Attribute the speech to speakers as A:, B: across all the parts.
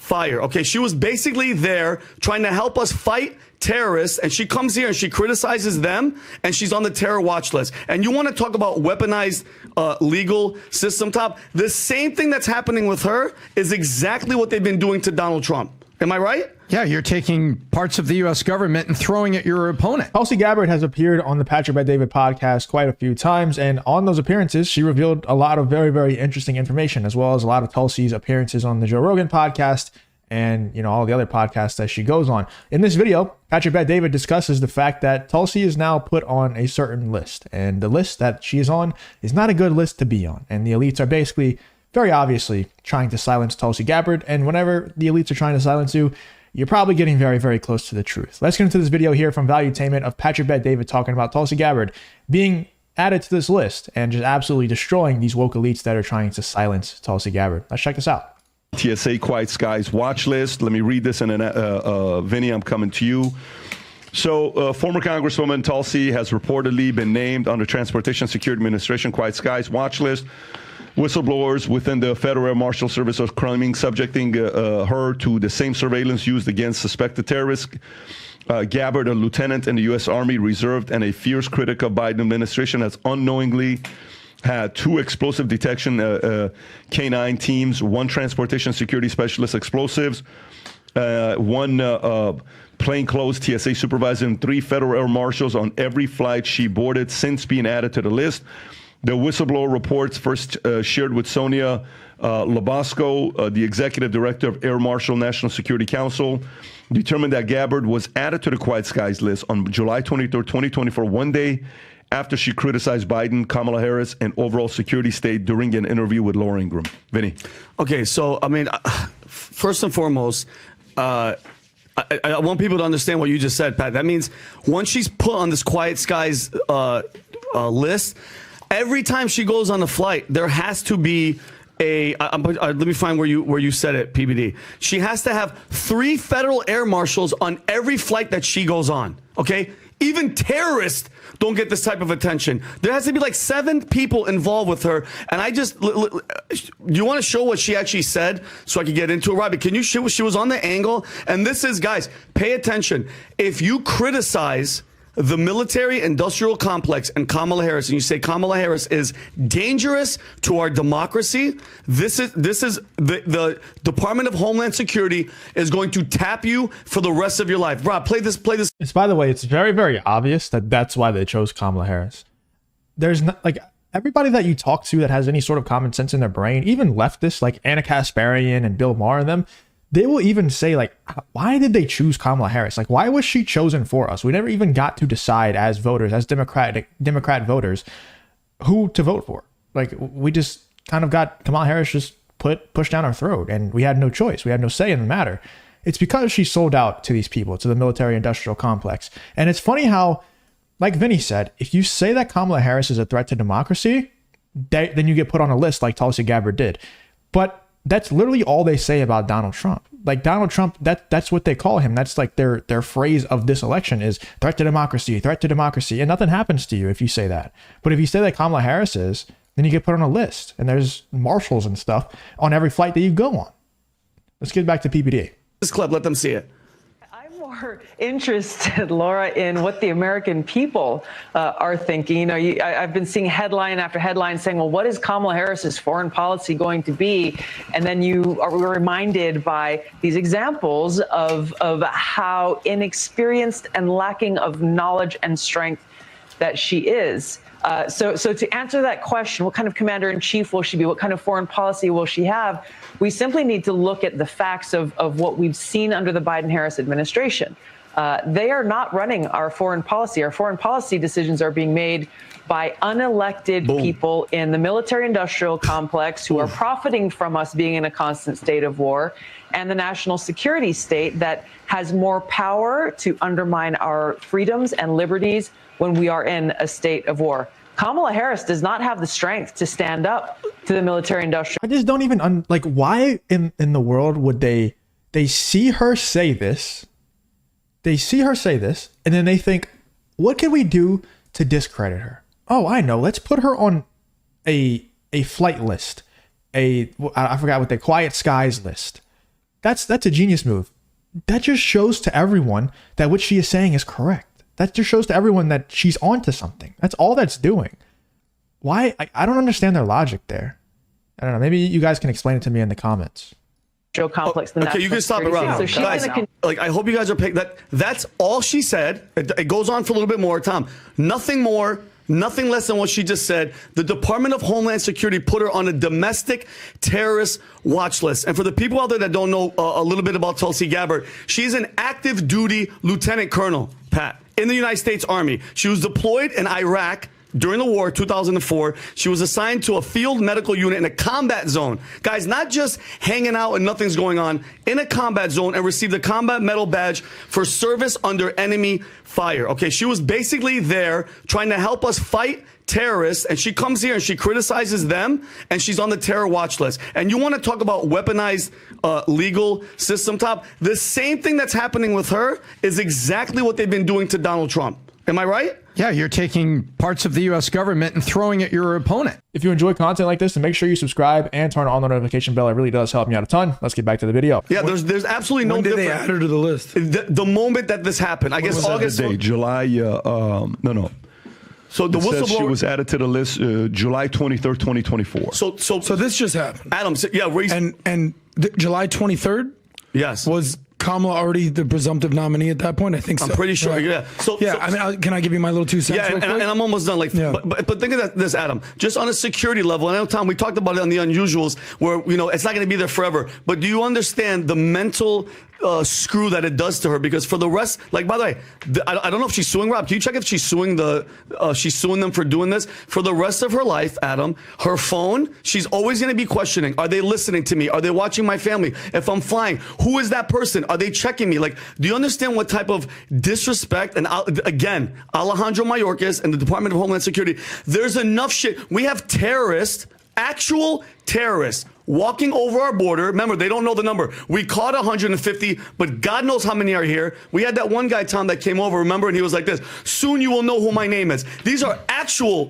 A: fire. Okay, she was basically there trying to help us fight terrorists, and she comes here and she criticizes them, and she's on the terror watch list. And you want to talk about weaponized legal system, Top? The same thing that's happening with her is exactly what they've been doing to Donald Trump. Am I right?
B: Yeah, you're taking parts of the U.S. government and throwing at your opponent.
C: Tulsi Gabbard has appeared on the Patrick Bet-David podcast quite a few times, and on those appearances, she revealed a lot of very, very interesting information, as well as a lot of Tulsi's appearances on the Joe Rogan podcast and, you know, all the other podcasts that she goes on. In this video, Patrick Bet-David discusses the fact that Tulsi is now put on a certain list, and the list that she is on is not a good list to be on, and the elites are basically, very obviously, trying to silence Tulsi Gabbard, and whenever the elites are trying to silence you, you're probably getting very, very close to the truth. Let's get into this video here from Valuetainment of Patrick Bet-David talking about Tulsi Gabbard being added to this list and just absolutely destroying these woke elites that are trying to silence Tulsi Gabbard. Let's check this out.
D: TSA Quiet Skies watch list. Let me read this, and then Vinny, I'm coming to you. So former Congresswoman Tulsi has reportedly been named on the Transportation Security Administration Quiet Skies watch list. Whistleblowers within the Federal Air Marshal Service are claiming subjecting her to the same surveillance used against suspected terrorists. Gabbard, a lieutenant in the U.S. Army Reserve and a fierce critic of Biden administration, has unknowingly had 2 explosive detection K9 teams, 1 transportation security specialist explosives, 1 plainclothes TSA supervisor, and 3 Federal Air Marshals on every flight she boarded since being added to the list. The whistleblower reports first shared with Sonia Labasco, the executive director of Air Marshal National Security Council, determined that Gabbard was added to the Quiet Skies list on July 23, 2024, one day after she criticized Biden, Kamala Harris, and overall security state during an interview with Laura Ingraham. Vinny.
A: Okay, so, I mean, first and foremost, I want people to understand what you just said, Pat. That means once she's put on this Quiet Skies list, every time she goes on a flight, there has to be let me find where you said it, PBD. She has to have 3 federal air marshals on every flight that she goes on. Okay? Even terrorists don't get this type of attention. There has to be like 7 people involved with her. And I just, do you want to show what she actually said so I can get into it, Robbie? Can you show? She was on the angle. And this is, guys, pay attention. If you criticize the military industrial complex and Kamala Harris, and you say Kamala Harris is dangerous to our democracy, this is the Department of Homeland Security is going to tap you for the rest of your life. Rob, play this.
C: It's, by the way, it's very, very obvious that that's why they chose Kamala Harris. There's not, like, everybody that you talk to that has any sort of common sense in their brain, even leftists like Anna Kasparian and Bill Maher and them, they will even say, like, why did they choose Kamala Harris? Like, why was she chosen for us? We never even got to decide as voters, as Democrat voters, who to vote for. Like, we just kind of got Kamala Harris just pushed down our throat, and we had no choice. We had no say in the matter. It's because she sold out to these people, to the military-industrial complex. And it's funny how, like Vinny said, if you say that Kamala Harris is a threat to democracy, then you get put on a list like Tulsi Gabbard did. But that's literally all they say about Donald Trump. Like, Donald Trump, that's what they call him. That's like their phrase of this election is threat to democracy, threat to democracy. And nothing happens to you if you say that. But if you say that Kamala Harris is, then you get put on a list. And there's marshals and stuff on every flight that you go on. Let's get back to PBD.
A: This clip, let them see it.
E: I'm more interested, Laura, in what the American people are thinking. You know, I've been seeing headline after headline saying, well, what is Kamala Harris's foreign policy going to be? And then you are reminded by these examples of how inexperienced and lacking of knowledge and strength that she is. So to answer that question, what kind of commander-in-chief will she be? What kind of foreign policy will she have? We simply need to look at the facts of what we've seen under the Biden-Harris administration. They are not running our foreign policy. Our foreign policy decisions are being made by unelected people in the military-industrial complex who are profiting from us being in a constant state of war, and the national security state that has more power to undermine our freedoms and liberties when we are in a state of war. Kamala Harris does not have the strength to stand up to the military-industrial.
C: I just don't even, like, why in the world would they see her say this? They see her say this, and then they think, what can we do to discredit her? Oh, I know. Let's put her on a flight list. I forgot what the Quiet Skies list. That's a genius move. That just shows to everyone that what she is saying is correct. That just shows to everyone that she's onto something. That's all that's doing. Why? I don't understand their logic there. I don't know. Maybe you guys can explain it to me in the comments.
E: Complex.
A: Okay, you can stop it right now.
E: So
A: Guys, I hope you guys are paying that. That's all she said. It goes on for a little bit more, Tom. Nothing more, nothing less than what she just said. The Department of Homeland Security put her on a domestic terrorist watch list. And for the people out there that don't know a little bit about Tulsi Gabbard, she's an active duty lieutenant colonel, Pat, in the United States Army. She was deployed in Iraq during the war, 2004. She was assigned to a field medical unit in a combat zone. Guys, not just hanging out and nothing's going on, in a combat zone, and received a combat medal badge for service under enemy fire. Okay, she was basically there trying to help us fight terrorists, and she comes here and she criticizes them, and she's on the terror watch list. And you want to talk about weaponized legal system, Top? The same thing that's happening with her is exactly what they've been doing to Donald Trump. Am I right?
B: Yeah, you're taking parts of the U.S. government and throwing at your opponent.
C: If you enjoy content like this, then make sure you subscribe and turn on the notification bell. It really does help me out a ton. Let's get back to the video.
A: Yeah, there's absolutely no difference.
F: When did they add her to the list?
A: The moment that this happened, I guess August.
D: July. No.
A: So the whistleblower,
D: she was added to the list July 23rd, 2024.
A: So
F: this just happened.
A: Adam,
F: and July 23rd.
A: Yes.
F: Was Kamala already the presumptive nominee at that point? I think so.
A: I'm pretty sure.
F: Right.
A: Yeah.
F: I mean, can I give you my little 2 cents?
A: Yeah, and I'm almost done. But think of this, Adam. Just on a security level, and I know, Tom, we talked about it on the unusuals, where it's not going to be there forever. But do you understand the mental screw that it does to her? Because for the rest, by the way, I don't know if she's suing Rob. Can you check if she's suing she's suing them for doing this? For the rest of her life, Adam, her phone, she's always going to be questioning: are they listening to me? Are they watching my family? If I'm flying, who is that person? Are they checking me? Do you understand what type of disrespect? And again, Alejandro Mayorkas and the Department of Homeland Security, there's enough shit. We have terrorists, actual terrorists, walking over our border. Remember, they don't know the number. We caught 150, but God knows how many are here. We had that one guy, Tom, that came over, remember, and he was like this: soon you will know who my name is. These are actual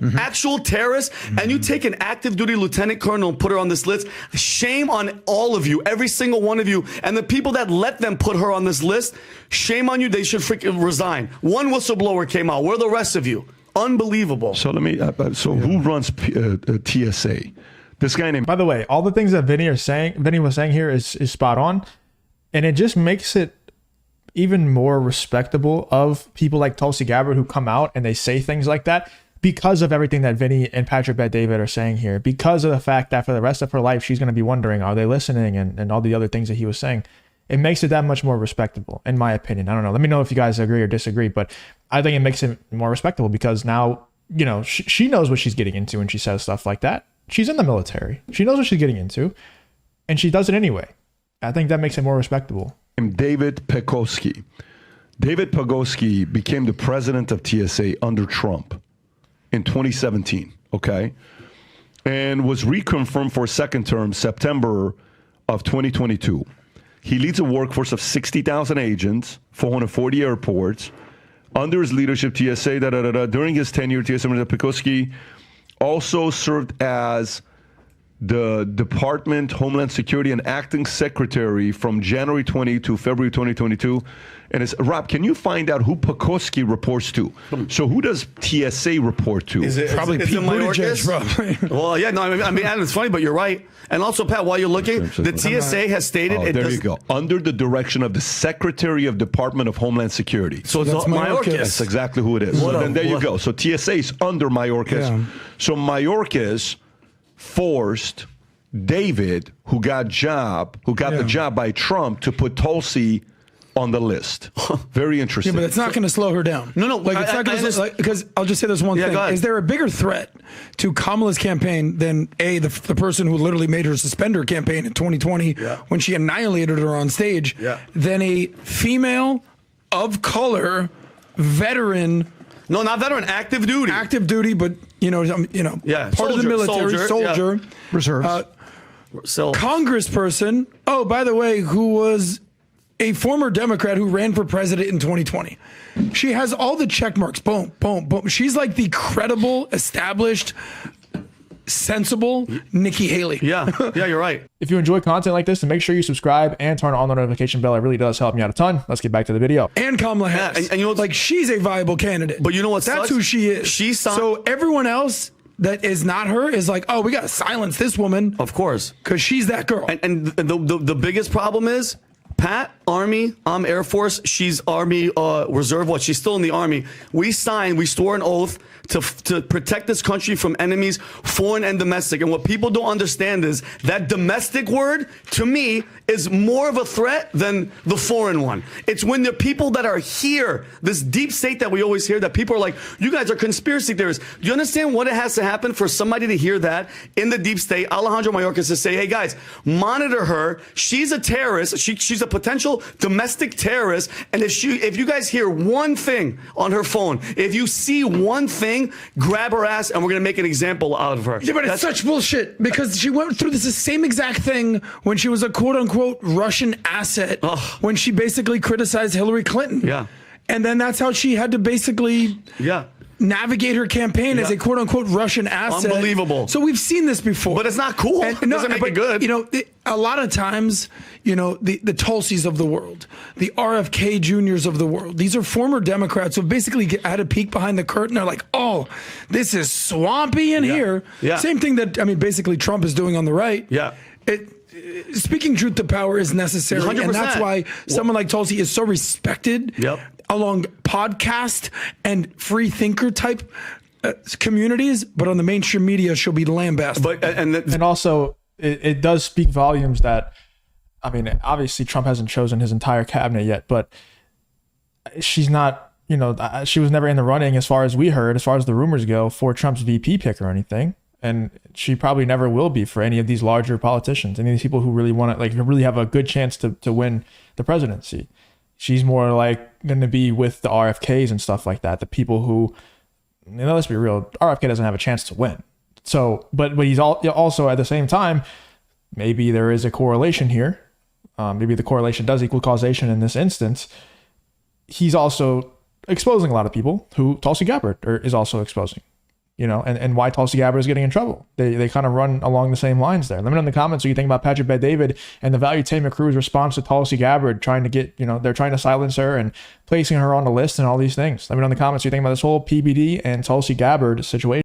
A: terrorists, and you take an active duty lieutenant colonel and put her on this list. Shame on all of you, every single one of you, and the people that let them put her on this list, shame on you. They should freaking resign. One whistleblower came out. Where are the rest of you? Unbelievable.
D: So let me, who runs TSA? This guy named.
C: By the way, all the things that Vinny was saying here is spot on, and it just makes it even more respectable of people like Tulsi Gabbard who come out and they say things like that because of everything that Vinny and Patrick Bet-David are saying here, because of the fact that for the rest of her life she's going to be wondering, are they listening, and all the other things that he was saying. It makes it that much more respectable, in my opinion. I don't know. Let me know if you guys agree or disagree, but I think it makes it more respectable because now, she knows what she's getting into when she says stuff like that. She's in the military. She knows what she's getting into, and she does it anyway. I think that makes it more respectable.
D: David Pekoski. David Pekoski became the president of TSA under Trump in 2017, okay? And was reconfirmed for a second term September of 2022. He leads a workforce of 60,000 agents, 440 airports. Under his leadership, TSA, during his tenure, TSA Pekoski also served as the Department Homeland Security and acting secretary from January 20 to February 2022. And Rob, can you find out who Pekoski reports to? So who does TSA report to?
F: Probably Pete Buttigieg, probably.
A: Well, yeah, no, I mean, Adam, it's funny, but you're right. And also, Pat, while you're looking, the TSA has stated
D: there you go. Under the direction of the Secretary of Department of Homeland Security.
A: So that's Mayorkas.
D: That's exactly who it is. There you go. So TSA is under Mayorkas. Yeah. So Mayorkas forced David, who got the job by Trump, to put Tulsi on the list. Very interesting.
F: Yeah, but it's not going to slow her down.
A: No.
F: It's not going to, because I'll just say this one thing. Is there a bigger threat to Kamala's campaign than the person who literally made her suspend her campaign in 2020 when she annihilated her on stage than a female of color veteran?
A: No, not veteran, active duty.
F: Active duty, but part of the military, soldier,
B: reserves.
F: Congressperson. Oh, by the way, who was a former Democrat who ran for president in 2020. She has all the check marks. Boom, boom, boom. She's like the credible, established sensible Nikki Haley.
A: Yeah, you're right.
C: If you enjoy content like this, then make sure you subscribe and turn on the notification bell. It really does help me out a ton. Let's get back to the video.
F: And Kamala Harris.
A: And you know,
F: like, she's a viable candidate.
A: But you know what?
F: That's who she is. So everyone else that is not her is like, oh, we got to silence this woman.
A: Of course.
F: Because she's that girl.
A: And the biggest problem is, Pat, Army, I'm Air Force, she's Army Reserve. What? She's still in the Army. We swore an oath to protect this country from enemies, foreign and domestic. And what people don't understand is that domestic word, to me, is more of a threat than the foreign one. It's when the people that are here, this deep state that we always hear, that people are like, you guys are conspiracy theorists. Do you understand what it has to happen for somebody to hear that in the deep state? Alejandro Mayorkas to say, hey guys, monitor her. She's a terrorist. She's a potential domestic terrorist. And if you guys hear one thing on her phone, if you see one thing, grab her ass and we're going to make an example out of her.
F: Yeah, but it's such bullshit because she went through this same exact thing when she was a quote unquote Russian asset, when she basically criticized Hillary Clinton.
A: Yeah.
F: And then that's how she had to basically navigate her campaign as a quote unquote Russian asset.
A: Unbelievable.
F: So we've seen this before.
A: But it's not cool. It doesn't make it good.
F: You know, a lot of times, you know, the Tulsis of the world, the RFK Juniors of the world, these are former Democrats who basically had a peek behind the curtain. They're like, oh, this is swampy in here. Yeah. Same thing that, I mean, basically Trump is doing on the right.
A: Yeah.
F: Speaking truth to power is necessary. 100%. And that's why someone like Tulsi is so respected along podcast and free thinker type communities, but on the mainstream media, she'll be lambasted.
C: And also, it does speak volumes that, I mean, obviously Trump hasn't chosen his entire cabinet yet, but she's not, you know, she was never in the running as far as we heard, as far as the rumors go, for Trump's VP pick or anything. And she probably never will be for any of these larger politicians, any of these people who really want to, like, really have a good chance to win the presidency. She's more like going to be with the RFKs and stuff like that. The people who, you know, let's be real, RFK doesn't have a chance to win. So, but he's also at the same time, maybe there is a correlation here. Maybe the correlation does equal causation in this instance. He's also exposing a lot of people who Tulsi Gabbard is also exposing. You know, and why Tulsi Gabbard is getting in trouble. They kind of run along the same lines there. Let me know in the comments what you think about Patrick Bet-David and the Valuetainment crew's response to Tulsi Gabbard trying to get, you know, they're trying to silence her and placing her on the list and all these things. Let me know in the comments what you think about this whole PBD and Tulsi Gabbard situation.